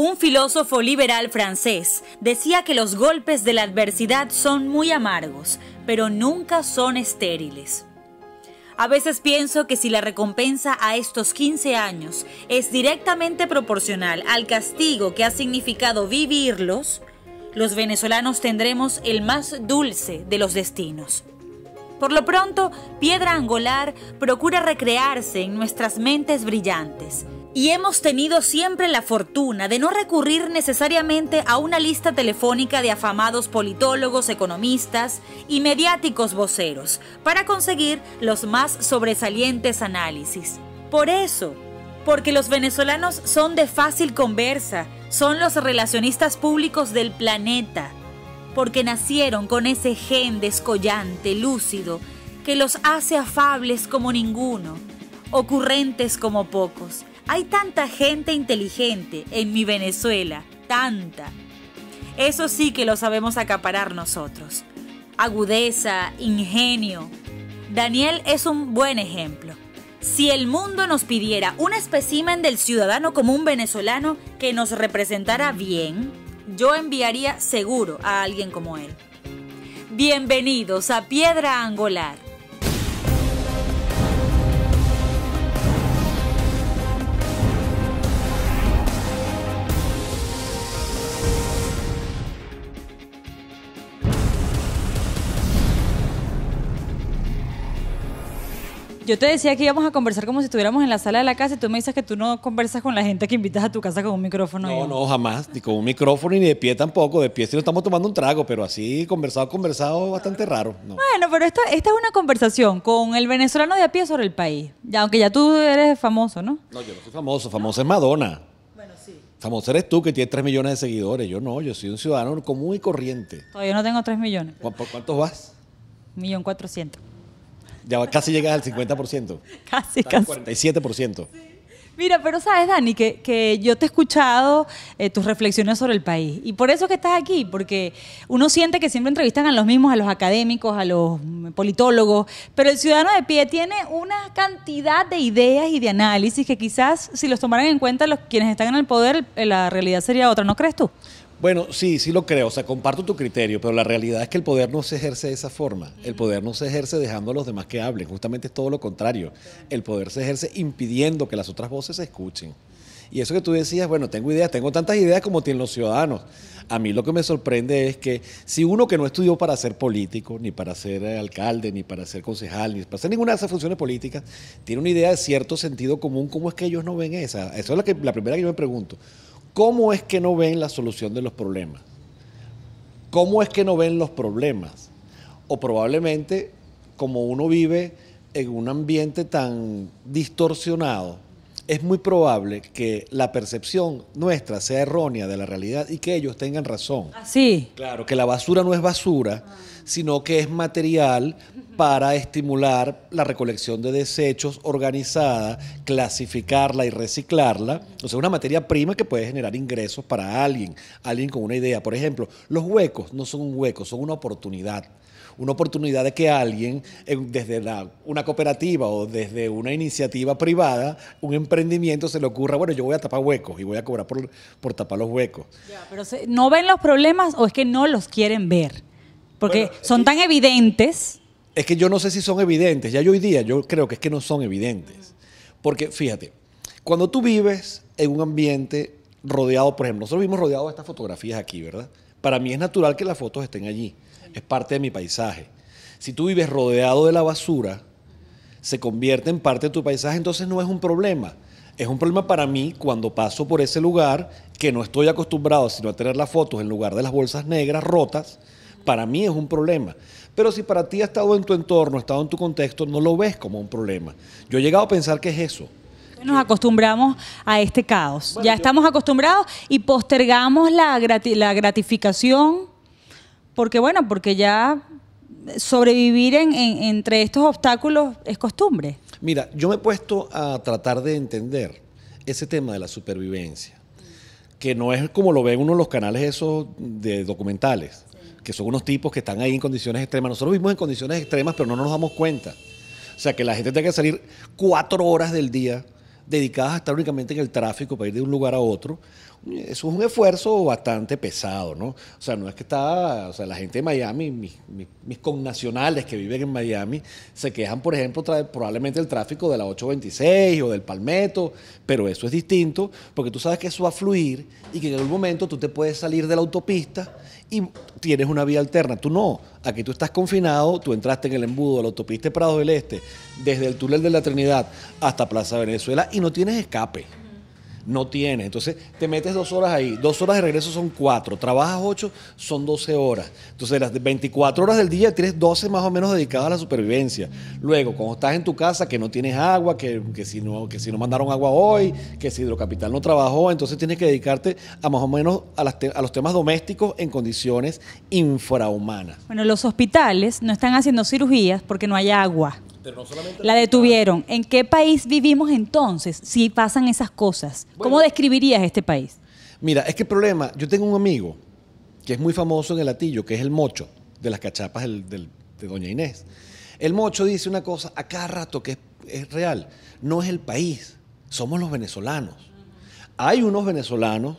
Un filósofo liberal francés decía que los golpes de la adversidad son muy amargos, pero nunca son estériles. A veces pienso que si la recompensa a estos 15 años es directamente proporcional al castigo que ha significado vivirlos, los venezolanos tendremos el más dulce de los destinos. Por lo pronto, Piedra Angular procura recrearse en nuestras mentes brillantes. Y hemos tenido siempre la fortuna de no recurrir necesariamente a una lista telefónica de afamados politólogos, economistas y mediáticos voceros para conseguir los más sobresalientes análisis. Por eso, porque los venezolanos son de fácil conversa, son los relacionistas públicos del planeta, porque nacieron con ese gen descollante, lúcido, que los hace afables como ninguno, ocurrentes como pocos. Hay tanta gente inteligente en mi Venezuela, tanta. Eso sí que lo sabemos acaparar nosotros. Agudeza, ingenio. Daniel es un buen ejemplo. Si el mundo nos pidiera un espécimen del ciudadano común venezolano que nos representara bien, yo enviaría seguro a alguien como él. Bienvenidos a Piedra Angular. Yo te decía que íbamos a conversar como si estuviéramos en la sala de la casa y tú me dices que tú no conversas con la gente que invitas a tu casa con un micrófono. No, jamás. Ni con un micrófono ni de pie tampoco. De pie sí nos estamos tomando un trago, pero así conversado, bastante raro. No. Bueno, pero esta es una conversación con el venezolano de a pie sobre el país. Ya, aunque ya tú eres famoso, ¿no? No, yo no soy famoso. Famoso es Madonna. Bueno, sí. Famoso eres tú, que tienes 3 millones de seguidores. Yo no, yo soy un ciudadano común y corriente. Todavía no tengo 3 millones. ¿Por cuántos vas? 1.400.000. Ya casi llegas al 50%. Casi. 47%. Sí. Mira, pero sabes, Dani, que yo te he escuchado tus reflexiones sobre el país. Y por eso que estás aquí, porque uno siente que siempre entrevistan a los mismos, a los académicos, a los politólogos, pero el ciudadano de pie tiene una cantidad de ideas y de análisis que quizás si los tomaran en cuenta los quienes están en el poder, la realidad sería otra, ¿no crees tú? Bueno, sí lo creo, o sea, comparto tu criterio, pero la realidad es que el poder no se ejerce de esa forma. El poder no se ejerce dejando a los demás que hablen, justamente es todo lo contrario. El poder se ejerce impidiendo que las otras voces se escuchen. Y eso que tú decías, bueno, tengo ideas, tengo tantas ideas como tienen los ciudadanos. A mí lo que me sorprende es que si uno que no estudió para ser político, ni para ser alcalde, ni para ser concejal, ni para hacer ninguna de esas funciones políticas, tiene una idea de cierto sentido común, ¿cómo es que ellos no ven esa? Eso es la primera que yo me pregunto. ¿Cómo es que no ven la solución de los problemas? ¿Cómo es que no ven los problemas? O probablemente, como uno vive en un ambiente tan distorsionado, es muy probable que la percepción nuestra sea errónea de la realidad y que ellos tengan razón. Sí. Claro, que la basura no es basura, sino que es material para estimular la recolección de desechos organizada, clasificarla y reciclarla. O sea, una materia prima que puede generar ingresos para alguien con una idea. Por ejemplo, los huecos no son un hueco, son una oportunidad. Una oportunidad de que alguien, desde una cooperativa o desde una iniciativa privada, un emprendimiento, se le ocurra, bueno, yo voy a tapar huecos y voy a cobrar por tapar los huecos. Ya, pero ¿no ven los problemas o es que no los quieren ver? Porque bueno, son tan evidentes. Es que yo no sé si son evidentes. Ya hoy día yo creo que es que no son evidentes. Porque fíjate, cuando tú vives en un ambiente rodeado, por ejemplo, nosotros vivimos rodeados de estas fotografías aquí, ¿verdad? Para mí es natural que las fotos estén allí. Es parte de mi paisaje. Si tú vives rodeado de la basura, se convierte en parte de tu paisaje, entonces no es un problema. Es un problema para mí cuando paso por ese lugar, que no estoy acostumbrado sino a tener las fotos en lugar de las bolsas negras rotas. Para mí es un problema. Pero si para ti ha estado en tu entorno, ha estado en tu contexto, no lo ves como un problema. Yo he llegado a pensar que es eso. Nos acostumbramos a este caos. Bueno, ya estamos acostumbrados y postergamos la gratificación porque ya sobrevivir entre estos obstáculos es costumbre. Mira, yo me he puesto a tratar de entender ese tema de la supervivencia, que no es como lo ven uno en los canales esos de documentales, que son unos tipos que están ahí en condiciones extremas. Nosotros vivimos en condiciones extremas, pero no nos damos cuenta. O sea, que la gente tenga que salir 4 horas del día dedicadas a estar únicamente en el tráfico para ir de un lugar a otro. Eso es un esfuerzo bastante pesado, ¿no? O sea, no es que está, o sea, la gente de Miami, mis connacionales que viven en Miami, se quejan, por ejemplo, probablemente del tráfico de la 826 o del Palmetto, pero eso es distinto, porque tú sabes que eso va a fluir y que en algún momento tú te puedes salir de la autopista y tienes una vía alterna. Tú no, aquí tú estás confinado, tú entraste en el embudo de la autopista de Prados del Este, desde el túnel de la Trinidad hasta Plaza Venezuela y no tienes escape. No tienes. Entonces te metes 2 horas ahí. 2 horas de regreso son 4. Trabajas 8, son 12 horas. Entonces de las 24 horas del día tienes 12 más o menos dedicadas a la supervivencia. Luego, cuando estás en tu casa, que no tienes agua, que si no mandaron agua hoy, que si Hidrocapital no trabajó, entonces tienes que dedicarte a más o menos a los temas domésticos en condiciones infrahumanas. Bueno, los hospitales no están haciendo cirugías porque no hay agua. Pero no solamente la detuvieron. ¿En qué país vivimos entonces si pasan esas cosas? Bueno, ¿cómo describirías este país? Mira, es que el problema, yo tengo un amigo que es muy famoso en el Hatillo, que es el Mocho, de las cachapas de Doña Inés. El Mocho dice una cosa a cada rato que es real. No es el país, somos los venezolanos. Hay unos venezolanos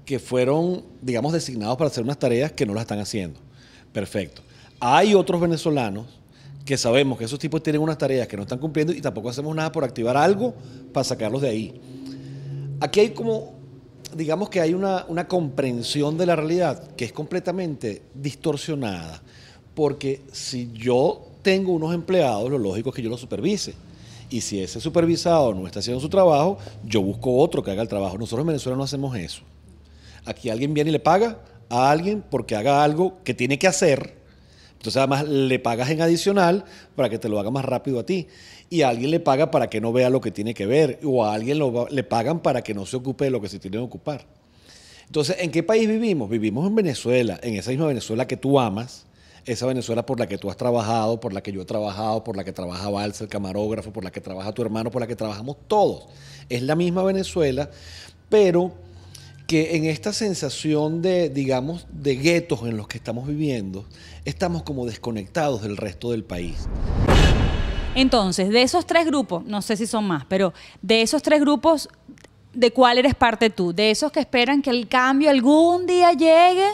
que fueron, digamos, designados para hacer unas tareas que no las están haciendo. Perfecto. Hay otros venezolanos que sabemos que esos tipos tienen unas tareas que no están cumpliendo y tampoco hacemos nada por activar algo para sacarlos de ahí. Aquí hay como, digamos que hay una comprensión de la realidad que es completamente distorsionada, porque si yo tengo unos empleados, lo lógico es que yo los supervise. Y si ese supervisado no está haciendo su trabajo, yo busco otro que haga el trabajo. Nosotros en Venezuela no hacemos eso. Aquí alguien viene y le paga a alguien porque haga algo que tiene que hacer. Entonces además le pagas en adicional para que te lo haga más rápido a ti. Y a alguien le paga para que no vea lo que tiene que ver. O a alguien le pagan para que no se ocupe de lo que se tiene que ocupar. Entonces, ¿en qué país vivimos? Vivimos en Venezuela, en esa misma Venezuela que tú amas, esa Venezuela por la que tú has trabajado, por la que yo he trabajado, por la que trabaja Balsa, el camarógrafo, por la que trabaja tu hermano, por la que trabajamos todos. Es la misma Venezuela, pero que en esta sensación de, digamos, de guetos en los que estamos viviendo, estamos como desconectados del resto del país. Entonces, de esos 3 grupos, no sé si son más, pero de esos 3 grupos, ¿de cuál eres parte tú? ¿De esos que esperan que el cambio algún día llegue?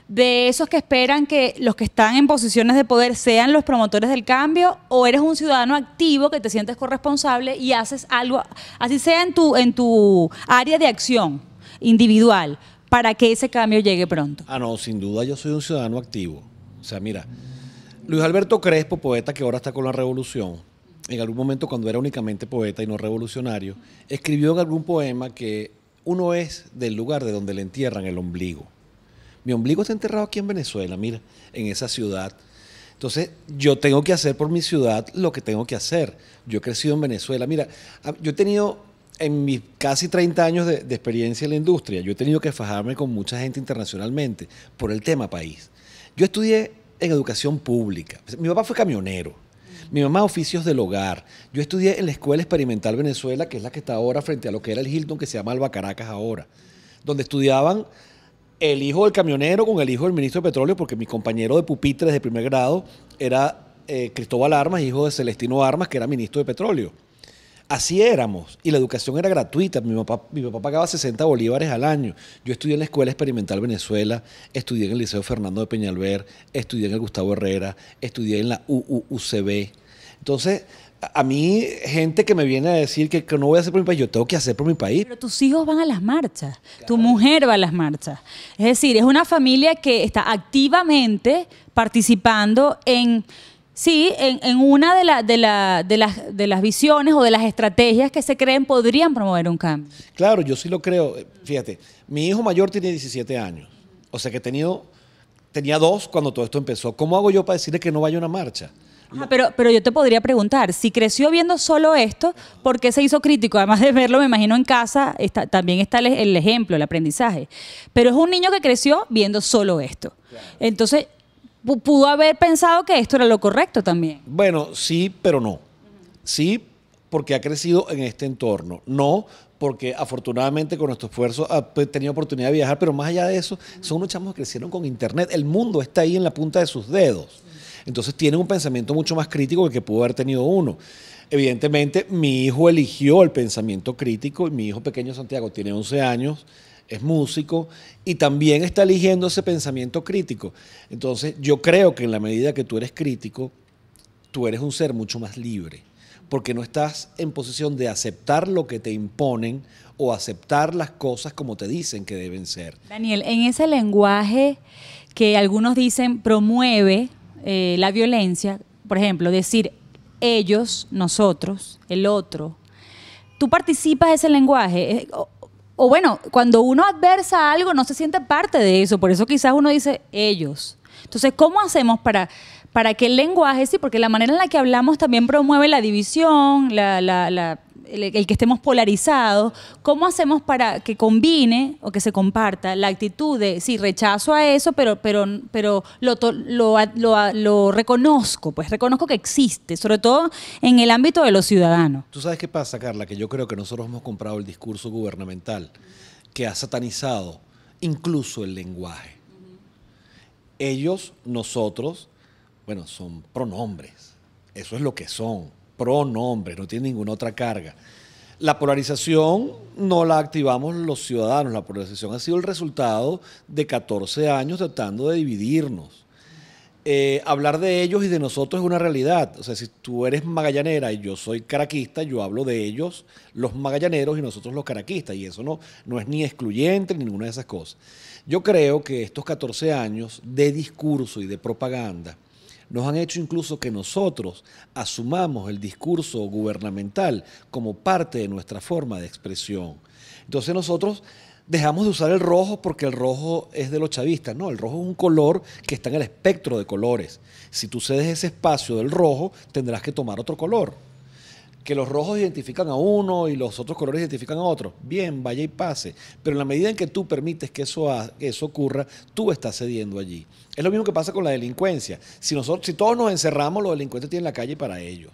¿De esos que esperan que los que están en posiciones de poder sean los promotores del cambio? ¿O eres un ciudadano activo que te sientes corresponsable y haces algo, así sea en tu área de acción individual, para que ese cambio llegue pronto? Ah, no, sin duda yo soy un ciudadano activo. O sea, mira, Luis Alberto Crespo, poeta que ahora está con la Revolución, en algún momento cuando era únicamente poeta y no revolucionario, escribió en algún poema que uno es del lugar de donde le entierran el ombligo. Mi ombligo está enterrado aquí en Venezuela, mira, en esa ciudad. Entonces, yo tengo que hacer por mi ciudad lo que tengo que hacer. Yo he crecido en Venezuela. Mira, yo he tenido, en mis casi 30 años de experiencia en la industria, yo he tenido que fajarme con mucha gente internacionalmente por el tema país. Yo estudié en educación pública. Mi papá fue camionero. Mi mamá oficios del hogar. Yo estudié en la Escuela Experimental Venezuela, que es la que está ahora frente a lo que era el Hilton, que se llama Alba Caracas ahora, donde estudiaban el hijo del camionero con el hijo del ministro de Petróleo, porque mi compañero de pupitre de primer grado era Cristóbal Armas, hijo de Celestino Armas, que era ministro de Petróleo. Así éramos, y la educación era gratuita. Mi papá pagaba 60 bolívares al año. Yo estudié en la Escuela Experimental Venezuela, estudié en el Liceo Fernando de Peñalver, estudié en el Gustavo Herrera, estudié en la UUCB. Entonces, a mí, gente que me viene a decir que no voy a hacer por mi país, yo tengo que hacer por mi país. Pero tus hijos van a las marchas, tu mujer va a las marchas. Es decir, es una familia que está activamente participando en... Sí, en una de las visiones o de las estrategias que se creen podrían promover un cambio. Claro, yo sí lo creo. Fíjate, mi hijo mayor tiene 17 años. O sea que tenía 2 cuando todo esto empezó. ¿Cómo hago yo para decirle que no vaya a una marcha? Ajá, pero yo te podría preguntar, si creció viendo solo esto, ¿por qué se hizo crítico? Además de verlo, me imagino en casa, también está el ejemplo, el aprendizaje. Pero es un niño que creció viendo solo esto. Claro. Entonces, pudo haber pensado que esto era lo correcto también. Bueno, sí, pero no. Sí, porque ha crecido en este entorno. No, porque afortunadamente con nuestro esfuerzo ha tenido oportunidad de viajar, pero más allá de eso, son unos chamos que crecieron con internet. El mundo está ahí en la punta de sus dedos. Entonces tienen un pensamiento mucho más crítico que pudo haber tenido uno. Evidentemente, mi hijo eligió el pensamiento crítico, y mi hijo pequeño Santiago tiene 11 años, es músico y también está eligiendo ese pensamiento crítico. Entonces, yo creo que en la medida que tú eres crítico, tú eres un ser mucho más libre, porque no estás en posición de aceptar lo que te imponen o aceptar las cosas como te dicen que deben ser. Daniel, en ese lenguaje que algunos dicen promueve la violencia, por ejemplo, decir ellos, nosotros, el otro, ¿tú participas de ese lenguaje? O bueno, cuando uno adversa algo no se siente parte de eso, por eso quizás uno dice ellos. Entonces, ¿cómo hacemos para que el lenguaje, sí, porque la manera en la que hablamos también promueve la división, el que estemos polarizados, ¿cómo hacemos para que combine o que se comparta la actitud de, sí, rechazo a eso, pero lo reconozco, pues reconozco que existe, sobre todo en el ámbito de los ciudadanos? ¿Tú sabes qué pasa, Carla? Que yo creo que nosotros hemos comprado el discurso gubernamental que ha satanizado incluso el lenguaje. Ellos, nosotros, bueno, son pronombres. Eso es lo que son, pronombres, no tienen ninguna otra carga. La polarización no la activamos los ciudadanos, la polarización ha sido el resultado de 14 años tratando de dividirnos. Hablar de ellos y de nosotros es una realidad. O sea, si tú eres magallanera y yo soy caraquista, yo hablo de ellos, los magallaneros, y nosotros los caraquistas. Y eso no es ni excluyente ni ninguna de esas cosas. Yo creo que estos 14 años de discurso y de propaganda nos han hecho incluso que nosotros asumamos el discurso gubernamental como parte de nuestra forma de expresión. Entonces nosotros dejamos de usar el rojo porque el rojo es de los chavistas. No, el rojo es un color que está en el espectro de colores. Si tú cedes ese espacio del rojo, tendrás que tomar otro color. Que los rojos identifican a uno y los otros colores identifican a otro. Bien, vaya y pase. Pero en la medida en que tú permites que eso ocurra, tú estás cediendo allí. Es lo mismo que pasa con la delincuencia. Si todos nos encerramos, los delincuentes tienen la calle para ellos.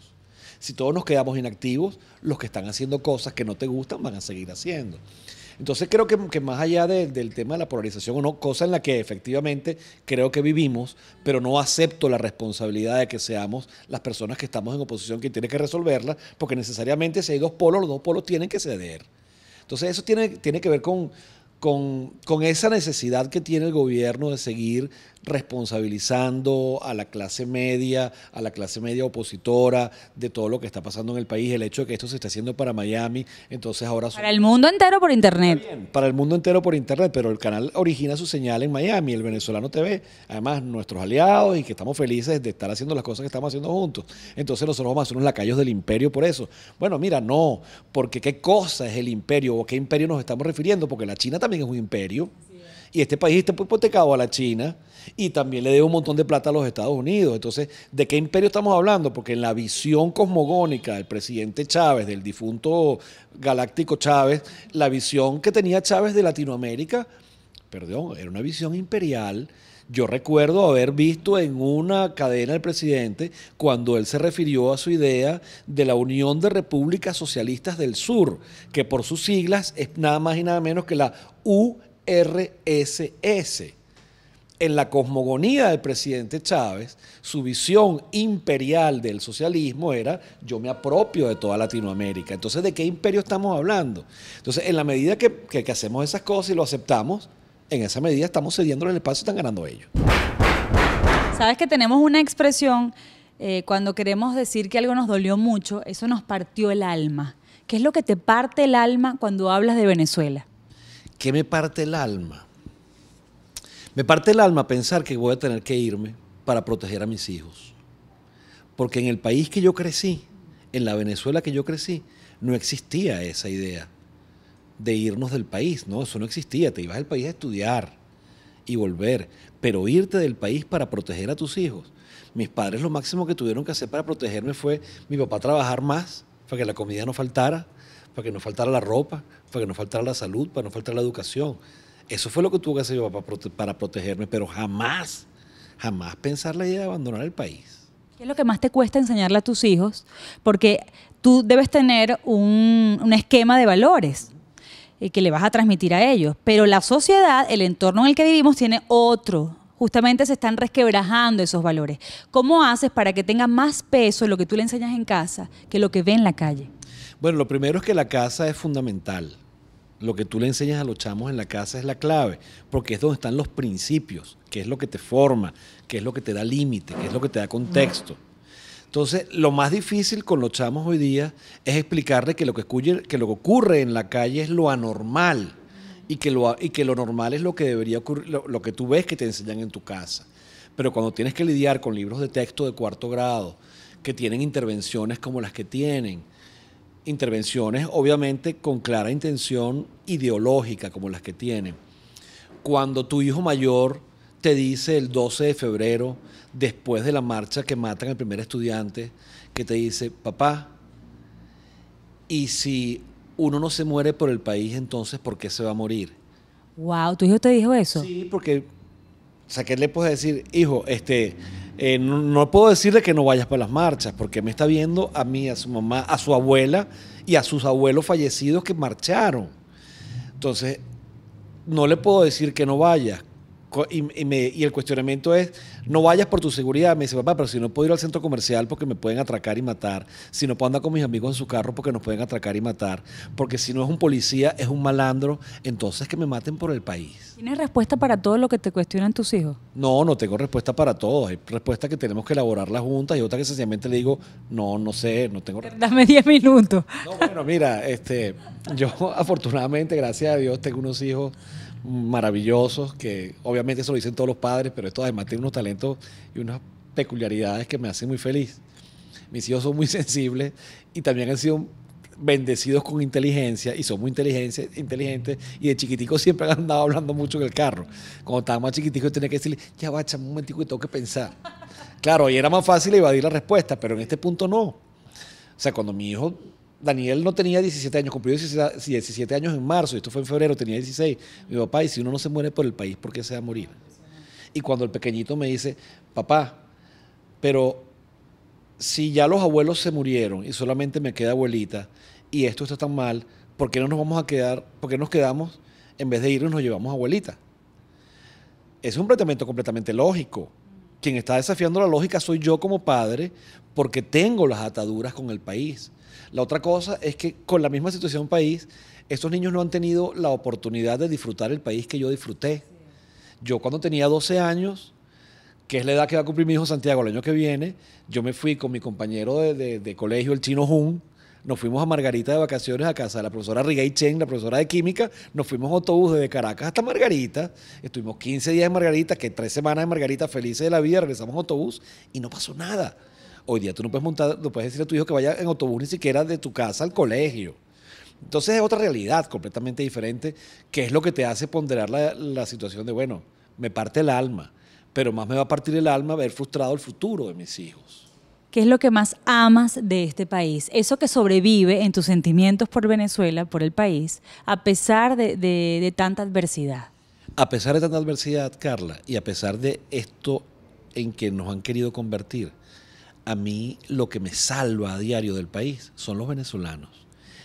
Si todos nos quedamos inactivos, los que están haciendo cosas que no te gustan van a seguir haciendo. Entonces creo que más allá del tema de la polarización o no, cosa en la que efectivamente creo que vivimos, pero no acepto la responsabilidad de que seamos las personas que estamos en oposición que tienen que resolverla, porque necesariamente si hay dos polos, los dos polos tienen que ceder. Entonces eso tiene que ver con esa necesidad que tiene el gobierno de seguir responsabilizando a la clase media opositora de todo lo que está pasando en el país, el hecho de que esto se está haciendo para Miami, entonces ahora... Para el mundo entero por internet. Bien, para el mundo entero por internet, pero el canal origina su señal en Miami, el Venezolano TV, además nuestros aliados y que estamos felices de estar haciendo las cosas que estamos haciendo juntos. Entonces nosotros vamos a ser unos lacayos del imperio por eso. Bueno, mira, no, porque ¿qué cosa es el imperio o qué imperio nos estamos refiriendo? Porque la China también es un imperio. Y este país está hipotecado a la China y también le debe un montón de plata a los Estados Unidos. Entonces, ¿de qué imperio estamos hablando? Porque en la visión cosmogónica del presidente Chávez, del difunto galáctico Chávez, la visión que tenía Chávez de Latinoamérica, perdón, era una visión imperial. Yo recuerdo haber visto en una cadena del presidente cuando él se refirió a su idea de la Unión de Repúblicas Socialistas del Sur, que por sus siglas es nada más y nada menos que la URSS. En la cosmogonía del presidente Chávez, su visión imperial del socialismo era yo me apropio de toda Latinoamérica. Entonces, ¿de qué imperio estamos hablando? Entonces, en la medida que hacemos esas cosas y lo aceptamos, en esa medida estamos cediendo el espacio y están ganando ellos. Sabes que tenemos una expresión cuando queremos decir que algo nos dolió mucho, eso nos partió el alma. ¿Qué es lo que te parte el alma cuando hablas de Venezuela? ¿Qué me parte el alma? Me parte el alma pensar que voy a tener que irme para proteger a mis hijos. Porque en el país que yo crecí, en la Venezuela que yo crecí, no existía esa idea de irnos del país, ¿no? Eso no existía. Te ibas del país a estudiar y volver, pero irte del país para proteger a tus hijos. Mis padres lo máximo que tuvieron que hacer para protegerme fue mi papá trabajar más, para que la comida no faltara, para que no faltara la ropa, para que no faltara la salud, para que no faltara la educación. Eso fue lo que tuvo que hacer mi papá para protegerme, pero jamás pensar la idea de abandonar el país. ¿Qué es lo que más te cuesta enseñarle a tus hijos? Porque tú debes tener un esquema de valores que le vas a transmitir a ellos, pero la sociedad, el entorno en el que vivimos tiene otro, justamente se están resquebrajando esos valores. ¿Cómo haces para que tenga más peso lo que tú le enseñas en casa que lo que ve en la calle? Bueno, lo primero es que la casa es fundamental. Lo que tú le enseñas a los chamos en la casa es la clave, porque es donde están los principios, que es lo que te forma, que es lo que te da límite, que es lo que te da contexto. Entonces, lo más difícil con los chamos hoy día es explicarle que lo que ocurre en la calle es lo anormal y que lo normal es lo que debería ocurrir, lo que tú ves que te enseñan en tu casa. Pero cuando tienes que lidiar con libros de texto de cuarto grado, que tienen intervenciones como las que tienen, intervenciones obviamente con clara intención ideológica como las que tienen. Cuando tu hijo mayor te dice el 12 de febrero, después de la marcha que matan al primer estudiante, que te dice, papá, y si uno no se muere por el país, entonces ¿por qué se va a morir? Wow, ¿tu hijo te dijo eso? Sí, porque, o sea, ¿qué le puedes decir? Hijo, no puedo decirle que no vayas para las marchas, porque me está viendo a mí, a su mamá, a su abuela y a sus abuelos fallecidos que marcharon. Entonces, no le puedo decir que no vayas. Y el cuestionamiento es, no vayas por tu seguridad. Me dice, papá, pero si no puedo ir al centro comercial porque me pueden atracar y matar, si no puedo andar con mis amigos en su carro porque nos pueden atracar y matar, porque si no es un policía, es un malandro, entonces que me maten por el país. ¿Tienes respuesta para todo lo que te cuestionan tus hijos? No, no tengo respuesta para todo. Hay respuestas que tenemos que elaborarlas juntas y otras que sencillamente le digo, no sé, no tengo respuesta. Dame 10 minutos. No, bueno, mira, yo afortunadamente, gracias a Dios, tengo unos hijos maravillosos, que obviamente eso lo dicen todos los padres, pero estos además tienen unos talentos y unas peculiaridades que me hacen muy feliz. Mis hijos son muy sensibles y también han sido bendecidos con inteligencia y son muy inteligentes y de chiquiticos siempre han andado hablando mucho en el carro. Cuando estaban más chiquiticos tenía que decirle, ya va, chamo, un momentico que tengo que pensar. Claro, y era más fácil evadir la respuesta, pero en este punto no. O sea, cuando mi hijo Daniel no tenía 17 años, cumplió 17 años en marzo, y esto fue en febrero, tenía 16. Mi papá, y si uno no se muere por el país, ¿por qué se va a morir? Y cuando el pequeñito me dice, papá, pero si ya los abuelos se murieron y solamente me queda abuelita, y esto está tan mal, ¿por qué no nos vamos a quedar, por qué nos quedamos, en vez de irnos, nos llevamos a abuelita? Es un planteamiento completamente lógico. Quien está desafiando la lógica soy yo como padre, porque tengo las ataduras con el país. La otra cosa es que con la misma situación país, estos niños no han tenido la oportunidad de disfrutar el país que yo disfruté. Yo cuando tenía 12 años, que es la edad que va a cumplir mi hijo Santiago el año que viene, yo me fui con mi compañero de colegio, el Chino Jun, nos fuimos a Margarita de vacaciones a casa de la profesora Rigay Chen, la profesora de química, nos fuimos en autobús desde Caracas hasta Margarita, estuvimos 15 días en Margarita, que 3 semanas en Margarita, felices de la vida, regresamos en autobús y no pasó nada. Hoy día tú no puedes decir a tu hijo que vaya en autobús ni siquiera de tu casa al colegio. Entonces es otra realidad completamente diferente, que es lo que te hace ponderar la situación de, bueno, me parte el alma, pero más me va a partir el alma ver frustrado el futuro de mis hijos. ¿Qué es lo que más amas de este país? Eso que sobrevive en tus sentimientos por Venezuela, por el país, a pesar de tanta adversidad. A pesar de tanta adversidad, Carla, y a pesar de esto en que nos han querido convertir, a mí lo que me salva a diario del país son los venezolanos.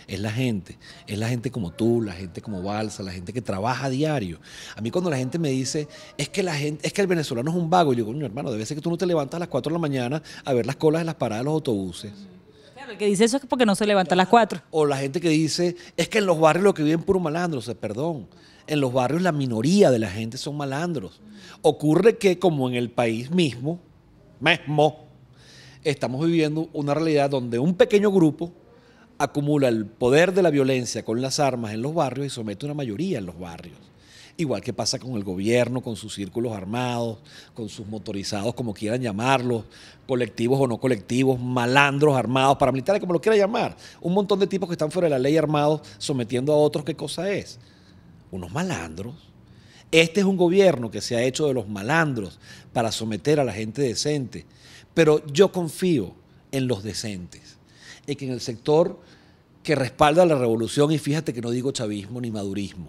Es la gente como tú, la gente como Balsa, la gente que trabaja a diario. A mí cuando la gente me dice, es que el venezolano es un vago, yo digo, no, hermano, debe ser que tú no te levantas a las 4 de la mañana a ver las colas de las paradas de los autobuses. Claro, el que dice eso es porque no se levanta a las 4. O la gente que dice, es que en los barrios lo que viven puro malandros, o sea, perdón, en los barrios la minoría de la gente son malandros. Ocurre que como en el país mismo, estamos viviendo una realidad donde un pequeño grupo acumula el poder de la violencia con las armas en los barrios y somete a una mayoría en los barrios. Igual que pasa con el gobierno, con sus círculos armados, con sus motorizados, como quieran llamarlos, colectivos o no colectivos, malandros armados, paramilitares, como lo quieran llamar. Un montón de tipos que están fuera de la ley armados sometiendo a otros. ¿Qué cosa es? Unos malandros. Este es un gobierno que se ha hecho de los malandros para someter a la gente decente. Pero yo confío en los decentes, en que en el sector que respalda la revolución, y fíjate que no digo chavismo ni madurismo,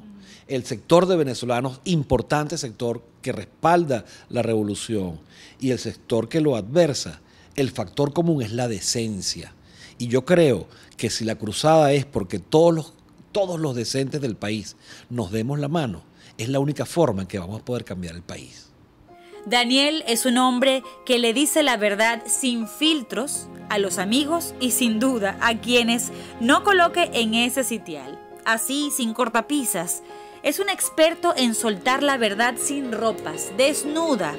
el sector de venezolanos, importante sector que respalda la revolución, y el sector que lo adversa, el factor común es la decencia. Y yo creo que si la cruzada es porque todos los decentes del país nos demos la mano, es la única forma en que vamos a poder cambiar el país. Daniel es un hombre que le dice la verdad sin filtros a los amigos y sin duda a quienes no coloque en ese sitial. Así, sin cortapisas, es un experto en soltar la verdad sin ropas, desnuda,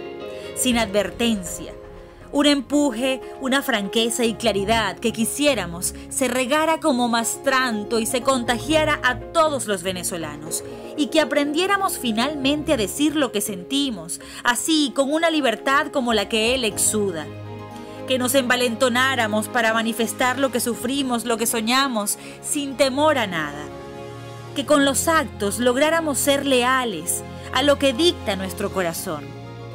sin advertencia. Un empuje, una franqueza y claridad que quisiéramos se regara como mastranto y se contagiara a todos los venezolanos, y que aprendiéramos finalmente a decir lo que sentimos, así con una libertad como la que él exuda. Que nos envalentonáramos para manifestar lo que sufrimos, lo que soñamos, sin temor a nada. Que con los actos lográramos ser leales a lo que dicta nuestro corazón,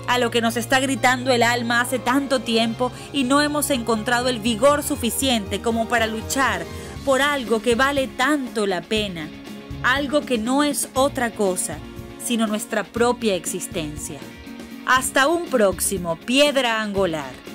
a lo que nos está gritando el alma hace tanto tiempo y no hemos encontrado el vigor suficiente como para luchar por algo que vale tanto la pena, algo que no es otra cosa, sino nuestra propia existencia. Hasta un próximo Piedra Angular.